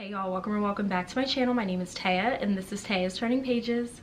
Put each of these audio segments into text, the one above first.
Hey y'all, welcome or welcome back to my channel. My name is Taya and this is Taya's Turning Pages.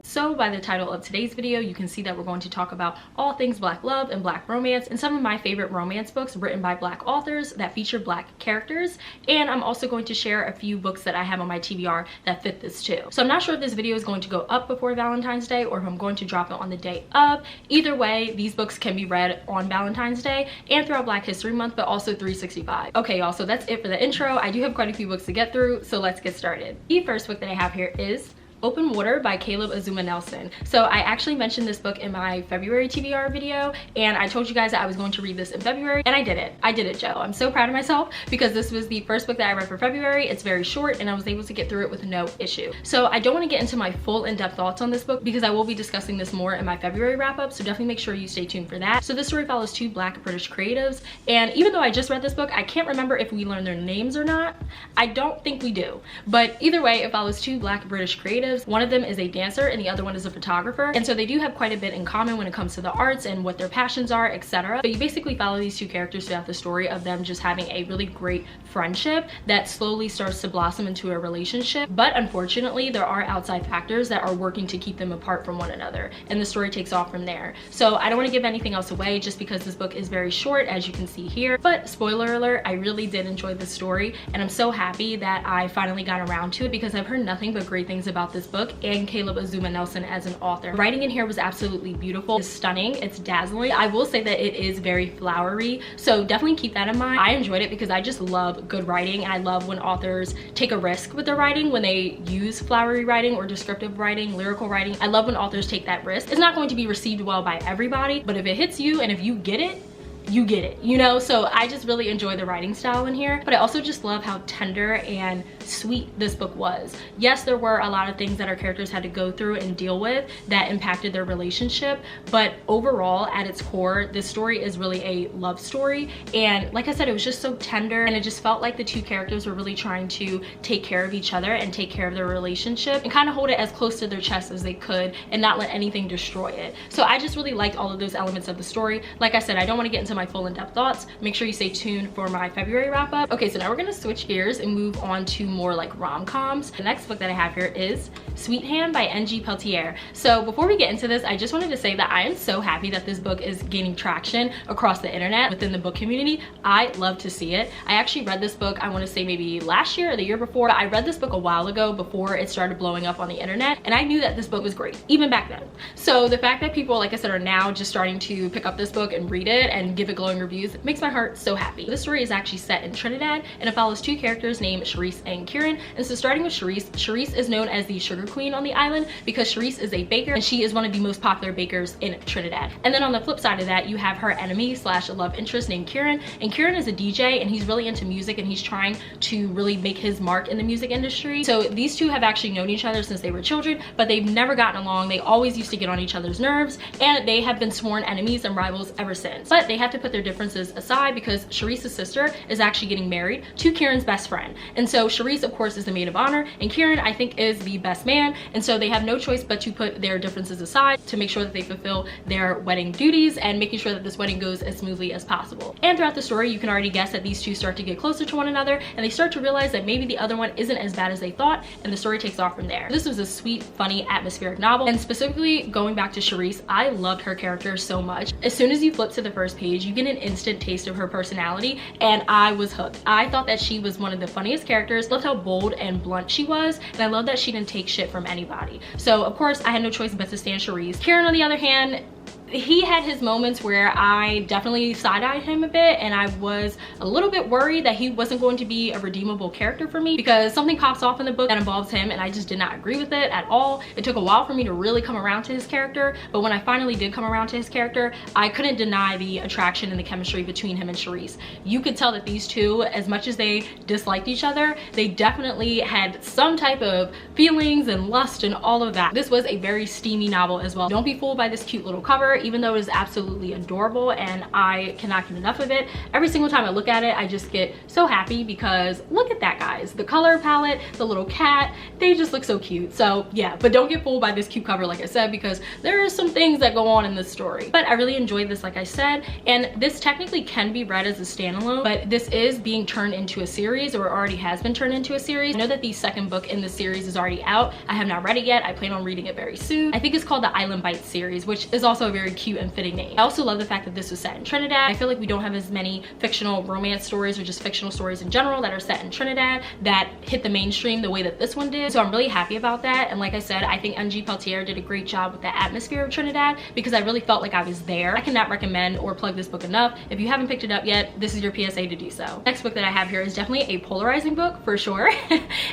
So by the title of today's video, you can see that we're going to talk about all things Black love and Black romance and some of my favorite romance books written by Black authors that feature Black characters. And I'm also going to share a few books that I have on my TBR that fit this too. So I'm not sure if this video is going to go up before Valentine's Day or if I'm going to drop it on the day of. Either way, these books can be read on Valentine's Day and throughout Black History Month, but also 365. Okay y'all, so that's it for the intro. I do have quite a few books to get through, so let's get started. The first book that I have here is Open Water by Caleb Azuma Nelson. So I actually mentioned this book in my February TBR video and I told you guys that I was going to read this in February and I did it, Joe. I'm so proud of myself because this was the first book that I read for February. It's very short and I was able to get through it with no issue. So I don't want to get into my full in-depth thoughts on this book because I will be discussing this more in my February wrap-up, so definitely make sure you stay tuned for that. So this story follows two Black British creatives, and even though I just read this book, I can't remember if we learned their names or not. I don't think we do, but either way, it follows two Black British creatives. One of them is a dancer and the other one is a photographer, and so they do have quite a bit in common when it comes to the arts and what their passions are, etc. But you basically follow these two characters throughout the story of them just having a really great friendship that slowly starts to blossom into a relationship. But unfortunately, there are outside factors that are working to keep them apart from one another, and the story takes off from there. So I don't want to give anything else away just because this book is very short, as you can see here, but spoiler alert, I really did enjoy this story and I'm so happy that I finally got around to it because I've heard nothing but great things about this book and Caleb Azuma Nelson as an author. The writing in here was absolutely beautiful. It's stunning, it's dazzling. I will say that it is very flowery, so definitely keep that in mind. I enjoyed it because I just love good writing and I love when authors take a risk with their writing, when they use flowery writing or descriptive writing, lyrical writing. I love when authors take that risk. It's not going to be received well by everybody, but if it hits you and if you get it, you get it, you know? So I just really enjoy the writing style in here, but I also just love how tender and sweet this book was. Yes, there were a lot of things that our characters had to go through and deal with that impacted their relationship, but overall, at its core, this story is really a love story. And like I said, it was just so tender and it just felt like the two characters were really trying to take care of each other and take care of their relationship and kind of hold it as close to their chest as they could and not let anything destroy it. So I just really liked all of those elements of the story. Like I said, I don't want to get into my full in-depth thoughts. Make sure you stay tuned for my February wrap-up. Okay, so now we're gonna switch gears and move on to more like rom-coms. The next book that I have here is Sweet Hand by N.G. Peltier. So before we get into this, I just wanted to say that I am so happy that this book is gaining traction across the internet within the book community. I love to see it. I actually read this book, I want to say maybe last year or the year before. I read this book a while ago before it started blowing up on the internet, and I knew that this book was great even back then. So the fact that people, like I said, are now just starting to pick up this book and read it and give it glowing reviews makes my heart so happy. This story is actually set in Trinidad and it follows two characters named Charisse and Kieran. And so starting with Charisse is known as the sugar queen on the island because Charisse is a baker and she is one of the most popular bakers in Trinidad. And then on the flip side of that, you have her enemy slash love interest named Kieran, and Kieran is a DJ and he's really into music and he's trying to really make his mark in the music industry. So these two have actually known each other since they were children, but they've never gotten along. They always used to get on each other's nerves and they have been sworn enemies and rivals ever since. But they have to put their differences aside because Charisse's sister is actually getting married to Kieran's best friend. And so Charisse, of course, is the maid of honor and Kieran, I think, is the best man. And so they have no choice but to put their differences aside to make sure that they fulfill their wedding duties and making sure that this wedding goes as smoothly as possible. And throughout the story, you can already guess that these two start to get closer to one another and they start to realize that maybe the other one isn't as bad as they thought, and the story takes off from there. This was a sweet, funny, atmospheric novel, and specifically going back to Charisse, I loved her character so much. As soon as you flip to the first page, you get an instant taste of her personality and I was hooked. I thought that she was one of the funniest characters. Loved how bold and blunt she was, and I love that she didn't take shit from anybody. So of course I had no choice but to stand Charisse. Kieran, on the other hand, he had his moments where I definitely side-eyed him a bit and I was a little bit worried that he wasn't going to be a redeemable character for me because something pops off in the book that involves him and I just did not agree with it at all. It took a while for me to really come around to his character, but when I finally did come around to his character, I couldn't deny the attraction and the chemistry between him and Charisse. You could tell that these two, as much as they disliked each other, they definitely had some type of feelings and lust and all of that. This was a very steamy novel as well. Don't be fooled by this cute little cover. even though it is absolutely adorable and I cannot get enough of it. Every single time I look at it, I just get so happy because look at that, guys. The color palette, the little cat, they just look so cute. So yeah, but don't get fooled by this cute cover, like I said, because there are some things that go on in this story. But I really enjoyed this, like I said, and this technically can be read as a standalone, but this is being turned into a series, or already has been turned into a series. I know that the second book in the series is already out. I have not read it yet. I plan on reading it very soon. I think it's called the Island Bites series, which is also a very cute and fitting name. I also love the fact that this was set in Trinidad. I feel like we don't have as many fictional romance stories, or just fictional stories in general, that are set in Trinidad that hit the mainstream the way that this one did. So I'm really happy about that. And like I said, I think NG Peltier did a great job with the atmosphere of Trinidad, because I really felt like I was there. I cannot recommend or plug this book enough. If you haven't picked it up yet, this is your PSA to do so. Next book that I have here is definitely a polarizing book for sure.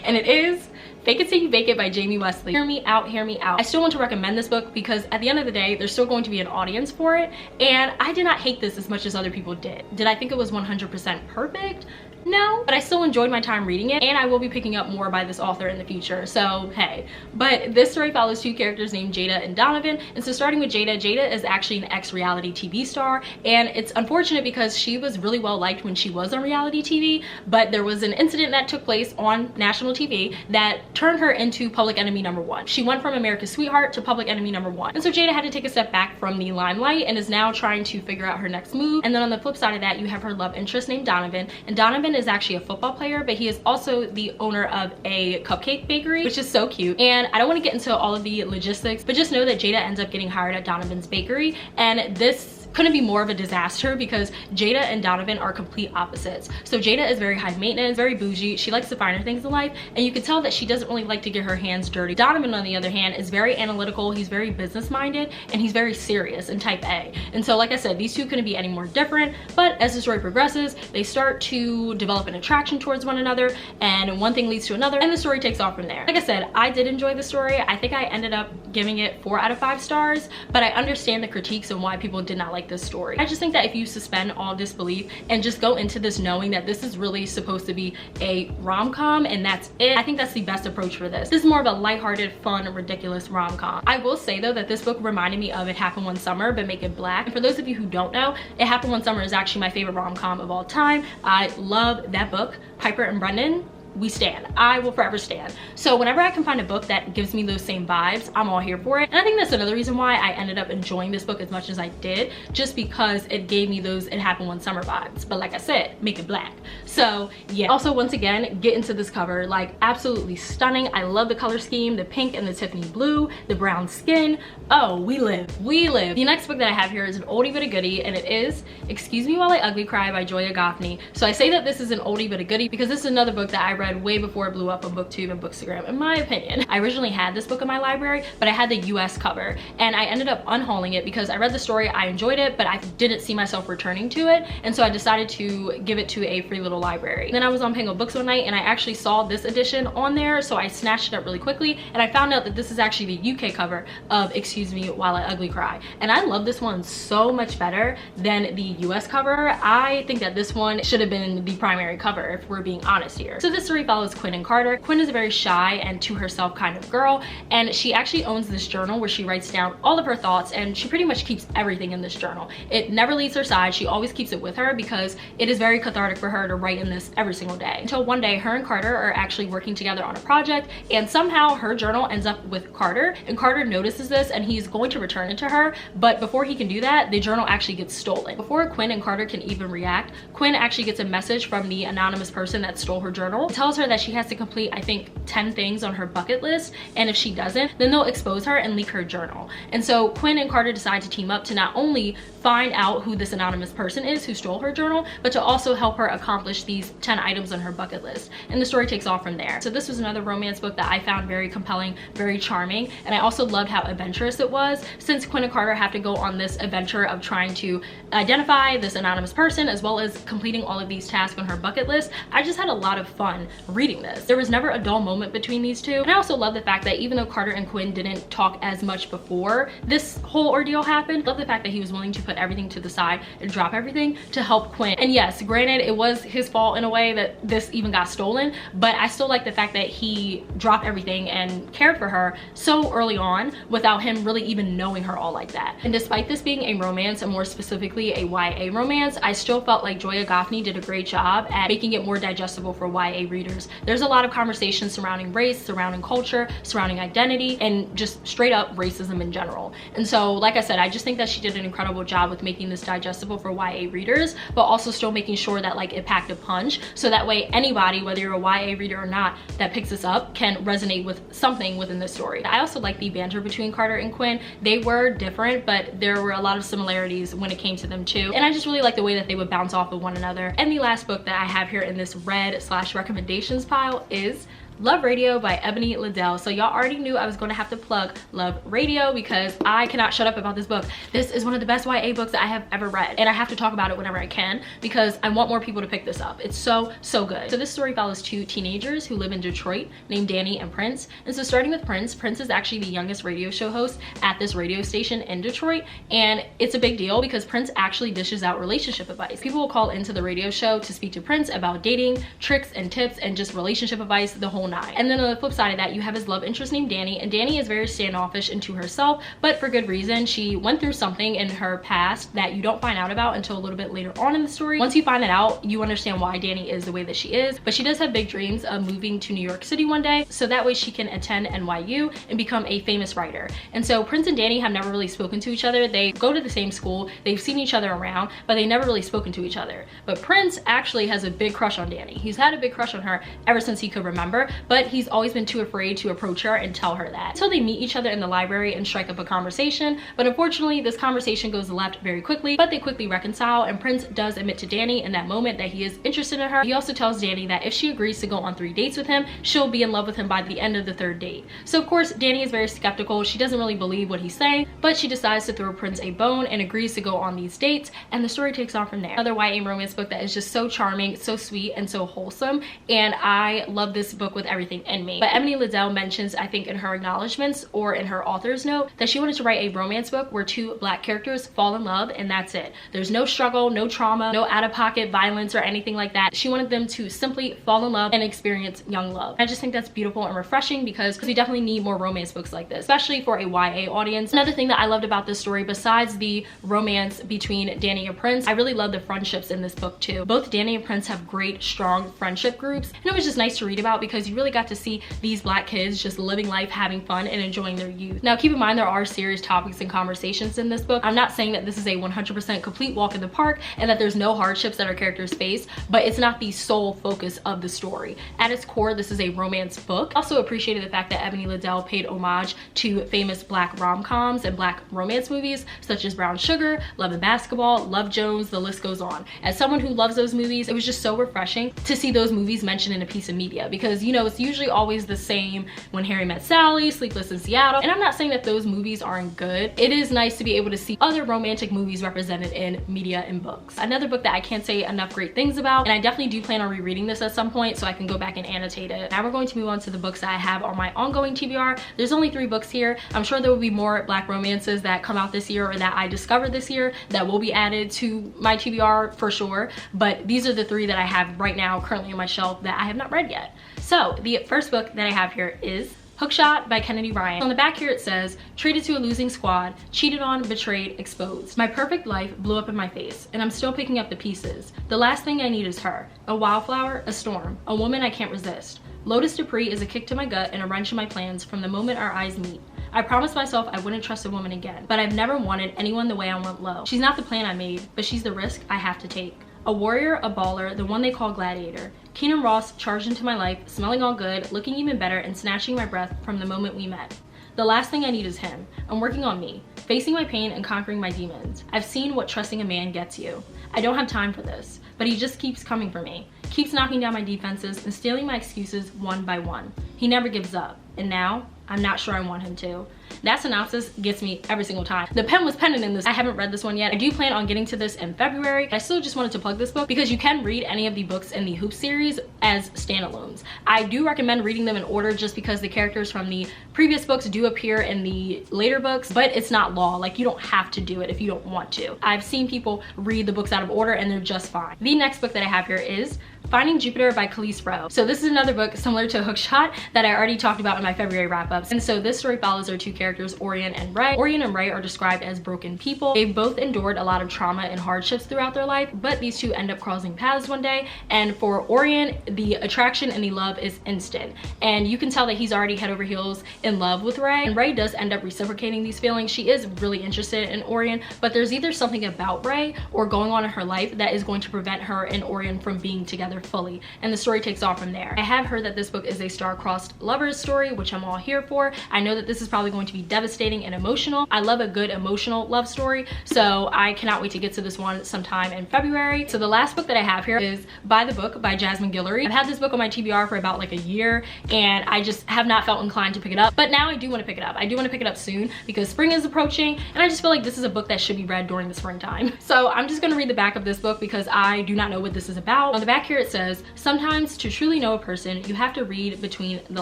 And it is Fake It Till You Bake It by Jamie Wesley. Hear me out, hear me out. I still want to recommend this book because at the end of the day, there's still going to be an audience for it. And I did not hate this as much as other people did. Did I think it was 100% perfect? No, but I still enjoyed my time reading it, and I will be picking up more by this author in the future, so hey. But this story follows two characters named Jada and Donovan. And so starting with Jada, Jada is actually an ex-reality TV star, and it's unfortunate because she was really well liked when she was on reality TV, but there was an incident that took place on national TV that turned her into public enemy number one. She went from America's sweetheart to public enemy number one. And so Jada had to take a step back from the limelight and is now trying to figure out her next move. And then on the flip side of that, you have her love interest named Donovan, and Donovan is actually a football player, but he is also the owner of a cupcake bakery, which is so cute. And I don't want to get into all of the logistics, but just know that Jada ends up getting hired at Donovan's bakery, and this couldn't be more of a disaster because Jada and Donovan are complete opposites. So Jada is very high maintenance, very bougie. She likes the finer things in life, and you can tell that she doesn't really like to get her hands dirty. Donovan, on the other hand, is very analytical. He's very business minded, and he's very serious and type A. And so like I said, these two couldn't be any more different. But as the story progresses, they start to develop an attraction towards one another, and one thing leads to another, and the story takes off from there. Like I said, I did enjoy the story. I think I ended up giving it 4 out of 5 stars, but I understand the critiques and why people did not like this story. I just think that if you suspend all disbelief and just go into this knowing that this is really supposed to be a rom-com and that's it, I think that's the best approach for this. This is more of a lighthearted, fun, ridiculous rom-com. I will say though that this book reminded me of It Happened One Summer, but make it black. And for those of you who don't know, It Happened One Summer is actually my favorite rom-com of all time. I love that book. Piper and Brendan, we stand. I will forever stand. So whenever I can find a book that gives me those same vibes, I'm all here for it. And I think that's another reason why I ended up enjoying this book as much as I did, just because it gave me those It Happened One Summer vibes. But like I said, make it black. So yeah. Also, once again, get into this cover. Like, absolutely stunning. I love the color scheme, the pink and the Tiffany blue, the brown skin. Oh, we live. We live. The next book that I have here is an oldie but a goodie, and it is Excuse Me While I Ugly Cry by Joya Goffney. So I say that this is an oldie but a goodie because this is another book that I read way before it blew up on Booktube and Bookstagram, in my opinion. I originally had this book in my library, but I had the US cover, and I ended up unhauling it because I read the story, I enjoyed it, but I didn't see myself returning to it, and so I decided to give it to a free little library. And then I was on Pango Books one night, and I actually saw this edition on there, so I snatched it up really quickly, and I found out that this is actually the UK cover of Excuse Me While I Ugly Cry. And I love this one so much better than the US cover. I think that this one should have been the primary cover, if we're being honest here. So this story follows Quinn and Carter. Quinn is a very shy and to herself kind of girl, and she actually owns this journal where she writes down all of her thoughts, and she pretty much keeps everything in this journal. It never leaves her side. She always keeps it with her because it is very cathartic for her to write in this every single day. Until one day, her and Carter are actually working together on a project, and somehow her journal ends up with Carter, and Carter notices this and he's going to return it to her, but before he can do that, the journal actually gets stolen. Before Quinn and Carter can even react, Quinn actually gets a message from the anonymous person that stole her journal. It tells her that she has to complete, I think, 10 things on her bucket list, and if she doesn't, then they'll expose her and leak her journal. And so Quinn and Carter decide to team up to not only find out who this anonymous person is who stole her journal, but to also help her accomplish these 10 items on her bucket list. And the story takes off from there. So this was another romance book that I found very compelling, very charming, and I also loved how adventurous it was, since Quinn and Carter have to go on this adventure of trying to identify this anonymous person as well as completing all of these tasks on her bucket list. I just had a lot of fun reading this. There was never a dull moment between these two. And I also love the fact that even though Carter and Quinn didn't talk as much before this whole ordeal happened, I love the fact that he was willing to put everything to the side and drop everything to help Quinn. And yes, granted, it was his fault in a way that this even got stolen, but I still like the fact that he dropped everything and cared for her so early on without him really even knowing her all like that. And despite this being a romance, and more specifically a YA romance, I still felt like Joya Goffney did a great job at making it more digestible for YA readers. There's a lot of conversations surrounding race, surrounding culture, surrounding identity, and just straight up racism in general. And so, like I said, I just think that she did an incredible job with making this digestible for YA readers, but also still making sure that like it packed a punch, so that way anybody, whether you're a YA reader or not, that picks this up can resonate with something within this story. I also like the banter between Carter and Quinn. They were different, but there were a lot of similarities when it came to them too. And I just really like the way that they would bounce off of one another. And the last book that I have here in this red/recommendations pile is Love Radio by Ebony Liddell. So y'all already knew I was going to have to plug Love Radio because I cannot shut up about this book. This is one of the best YA books that I have ever read, and I have to talk about it whenever I can because I want more people to pick this up. It's so good. So this story follows two teenagers who live in Detroit named Danny and Prince. And so starting with Prince is actually the youngest radio show host at this radio station in Detroit, and it's a big deal because Prince actually dishes out relationship advice. People will call into the radio show to speak to Prince about dating, tricks and tips, and just relationship advice, the whole nine. And then on the flip side of that, you have his love interest named Danny, and Danny is very standoffish and to herself, but for good reason. She went through something in her past that you don't find out about until a little bit later on in the story. Once you find that out, you understand why Danny is the way that she is, but she does have big dreams of moving to New York City one day, so that way she can attend NYU and become a famous writer. And so Prince and Danny have never really spoken to each other. They go to the same school, they've seen each other around, but they never really spoken to each other. But Prince actually has a big crush on Danny. He's had a big crush on her ever since he could remember, but he's always been too afraid to approach her and tell her that. So they meet each other in the library and strike up a conversation, but unfortunately this conversation goes left very quickly, but they quickly reconcile, and Prince does admit to Danny in that moment that he is interested in her. He also tells Danny that if she agrees to go on 3 dates with him, she'll be in love with him by the end of the 3rd date. So of course Danny is very skeptical. She doesn't really believe what he's saying, but she decides to throw Prince a bone and agrees to go on these dates, and the story takes on from there. Another YA romance book that is just so charming, so sweet, and so wholesome, and I love this book with everything in me. But Ebony Liddell mentions, I think in her acknowledgements or in her author's note, that she wanted to write a romance book where 2 black characters fall in love and that's it. There's no struggle, no trauma, no out-of-pocket violence or anything like that. She wanted them to simply fall in love and experience young love. I just think that's beautiful and refreshing because we definitely need more romance books like this, especially for a YA audience. Another thing that I loved about this story, besides the romance between Danny and Prince, I really love the friendships in this book too. Both Danny and Prince have great, strong friendship groups, and it was just nice to read about because you really got to see these black kids just living life, having fun, and enjoying their youth. Now keep in mind there are serious topics and conversations in this book. I'm not saying that this is a 100% complete walk in the park and that there's no hardships that our characters face, but it's not the sole focus of the story. At its core, this is a romance book. Also appreciated the fact that Ebony Liddell paid homage to famous black rom-coms and black romance movies such as Brown Sugar, Love and Basketball, Love Jones, the list goes on. As someone who loves those movies, it was just so refreshing to see those movies mentioned in a piece of media because, you know, it's usually always the same When Harry Met Sally, Sleepless in Seattle, and I'm not saying that those movies aren't good. It is nice to be able to see other romantic movies represented in media and books. Another book that I can't say enough great things about, and I definitely do plan on rereading this at some point so I can go back and annotate it. Now we're going to move on to the books that I have on my ongoing TBR. There's only 3 books here. I'm sure there will be more black romances that come out this year or that I discovered this year that will be added to my TBR for sure, but these are the 3 that I have right now currently on my shelf that I have not read yet. So the first book that I have here is Hookshot by Kennedy Ryan. On the back here it says, traded to a losing squad, cheated on, betrayed, exposed. My perfect life blew up in my face, and I'm still picking up the pieces. The last thing I need is her. A wildflower, a storm, a woman I can't resist. Lotus Dupree is a kick to my gut and a wrench in my plans from the moment our eyes meet. I promised myself I wouldn't trust a woman again, but I've never wanted anyone the way I want Lo. She's not the plan I made, but she's the risk I have to take. A warrior, a baller, the one they call Gladiator. Keenan Ross charged into my life, smelling all good, looking even better, and snatching my breath from the moment we met. The last thing I need is him. I'm working on me, facing my pain and conquering my demons. I've seen what trusting a man gets you. I don't have time for this, but he just keeps coming for me. Keeps knocking down my defenses and stealing my excuses one by one. He never gives up, and now I'm not sure I want him to. That synopsis gets me every single time. The pen was penning in this. I haven't read this one yet. I do plan on getting to this in February. I still just wanted to plug this book because you can read any of the books in the Hoop series as standalones. I do recommend reading them in order just because the characters from the previous books do appear in the later books, but it's not law. Like, you don't have to do it if you don't want to. I've seen people read the books out of order and they're just fine. The next book that I have here is Finding Jupiter by Khalees Rowe. So this is another book similar to Hookshot that I already talked about in my February wrap-ups. And so this story follows our two characters, Orion and Ray. Orion and Ray are described as broken people. They've both endured a lot of trauma and hardships throughout their life, but these two end up crossing paths one day. And for Orion, the attraction and the love is instant. And you can tell that he's already head over heels in love with Ray. And Ray does end up reciprocating these feelings. She is really interested in Orion, but there's either something about Ray or going on in her life that is going to prevent her and Orion from being together fully, and the story takes off from there. I have heard that this book is a star-crossed lovers story, which I'm all here for. I know that this is probably going to be devastating and emotional. I love a good emotional love story, so I cannot wait to get to this one sometime in February. So the last book that I have here is By the Book by Jasmine Guillory. I've had this book on my TBR for about like a year, and I just have not felt inclined to pick it up, but now I do want to pick it up. I do want to pick it up soon because spring is approaching, and I just feel like this is a book that should be read during the springtime. So I'm just going to read the back of this book because I do not know what this is about. On the back here it says, sometimes to truly know a person, you have to read between the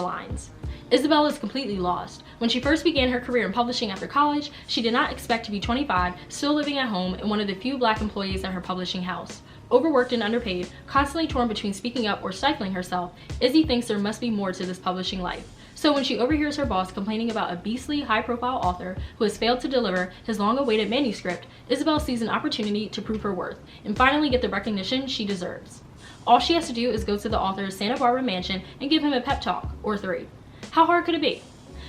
lines. Isabel is completely lost. When she first began her career in publishing after college, she did not expect to be 25, still living at home and one of the few Black employees at her publishing house. Overworked and underpaid, constantly torn between speaking up or stifling herself, Izzy thinks there must be more to this publishing life. So when she overhears her boss complaining about a beastly, high-profile author who has failed to deliver his long-awaited manuscript, Isabel sees an opportunity to prove her worth and finally get the recognition she deserves. All she has to do is go to the author's Santa Barbara mansion and give him a pep talk, or 3. How hard could it be?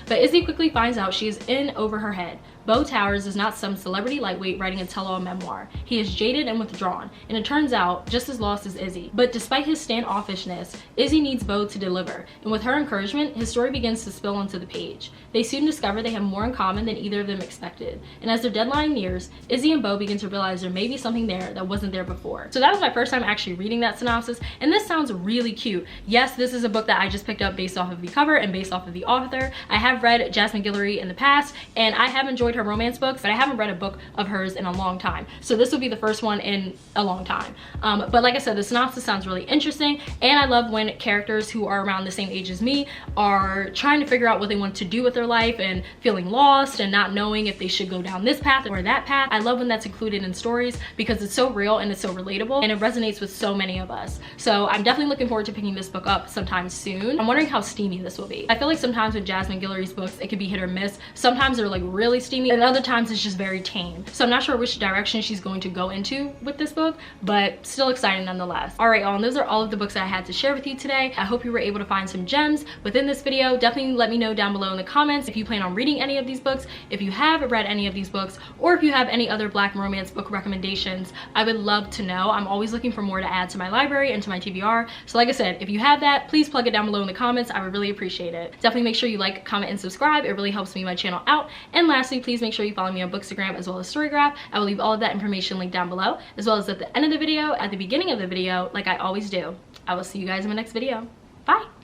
But Izzy quickly finds out she is in over her head. Bo Towers is not some celebrity lightweight writing a tell-all memoir. He is jaded and withdrawn, and it turns out just as lost as Izzy. But despite his standoffishness, Izzy needs Bo to deliver, and with her encouragement, his story begins to spill onto the page. They soon discover they have more in common than either of them expected, and as their deadline nears, Izzy and Bo begin to realize there may be something there that wasn't there before. So that was my first time actually reading that synopsis, and this sounds really cute. Yes, this is a book that I just picked up based off of the cover and based off of the author. I have read Jasmine Guillory in the past, and I have enjoyed her romance books, but I haven't read a book of hers in a long time. So this will be the first one in a long time. But like I said, the synopsis sounds really interesting, and I love when characters who are around the same age as me are trying to figure out what they want to do with their life and feeling lost and not knowing if they should go down this path or that path. I love when that's included in stories because it's so real and it's so relatable and it resonates with so many of us. So I'm definitely looking forward to picking this book up sometime soon. I'm wondering how steamy this will be. I feel like sometimes with Jasmine Guillory's books, it can be hit or miss. Sometimes they're like really steamy, and other times it's just very tame. So I'm not sure which direction she's going to go into with this book, but still exciting nonetheless. All right, y'all, and those are all of the books that I had to share with you today. I hope you were able to find some gems within this video. Definitely let me know down below in the comments if you plan on reading any of these books, if you have read any of these books, or if you have any other Black romance book recommendations. I would love to know. I'm always looking for more to add to my library and to my TBR. So like I said, if you have that, please plug it down below in the comments. I would really appreciate it. Definitely make sure you like, comment, and subscribe. It really helps me and my channel out. And lastly, please make sure you follow me on Bookstagram as well as Storygraph. I will leave all of that information linked down below, as well as at the end of the video, at the beginning of the video, like I always do. I will see you guys in my next video. Bye!